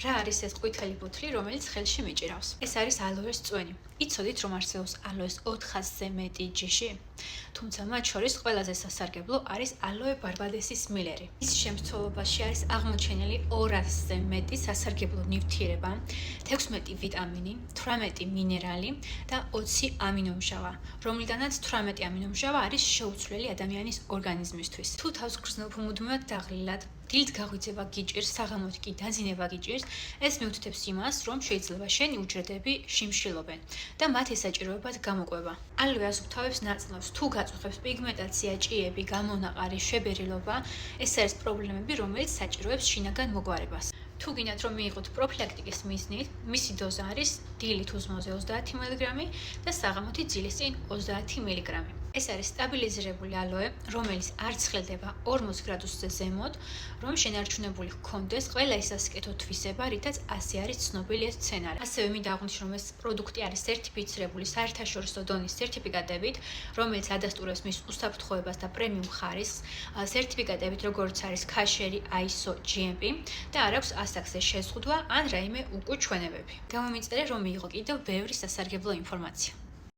რა არის ეს ყვითელი ბუთლი, რომელიც ხელში მიჭირავს? ეს არის ალოეს წვენი. იცოდით, რომ არსებობს ალოეს 400-ზე მეტი ჯიში? თუმცა მათ შორის ყველაზე სასარგებლო არის ალოე ბარბადესის მილერი. ის შემცველობაში არის აღმოჩენილი 200-ზე მეტი სასარგებლო ნივთიერება, 16 ვიტამინი, 18 მინერალი და 20 ამინომჟავა, რომლიდანაც 18 ამინომჟავა არის შეუცვლელი ადამიანის ორგანიზმისთვის. თუ თავს გრძნობ მუდმივად დაღლილად, დილით გაღვიძება გიჭირს, საღამოთ კი დაძინება გიჭირს, ეს მიუთითებს იმას, რომ შეიძლება შენი უჯრედები შიმშილობენ და მათ ესაჭიროებათ გამოკვება. ალოე ასუფთავებს ნაწლავს, თუ გაწუხებს პიგმენტაცია, ჭიები, გამონაყარი, შვებერილობა, ეს არის პრობლემები, რომელიც საჭიროებს შინაგან მოგვარებას. თუ გინდათ რომ მიიღოთ პროფილაქტიკის მიზნით, მისი დოზა არის დილით უსმოზე 30 მგ და საღამოთი ძილის წინ 30 მგ. ეს არის სტაბილიზირებული ალოე, რომელიც არ ცხელდება 40 გრადუსზე ზემოთ, რომ შენარჩუნებული ჰქონდეს ყველა ის სასიკეთო თვისება, რითაც ასე არის ცნობილი ეს მცენარე. ასევე მინდა აღვნიშნო, რომ ეს პროდუქტი არის სერტიფიცირებული საერთაშორისო დონის სერტიფიკატებით, რომელიც ადასტურებს მის უსაფრთხოებას და პრემიუმ ხარისხს, სერტიფიკატებით როგორც არის ქაშერი, ISO, GMP და არ აქვს ასაკზე შეზღუდვა ან რაიმე უკუჩვენებები. გამომიწერე, რომ მიიღო კიდევ ბევრი სასარგებლო ინფორმაცია.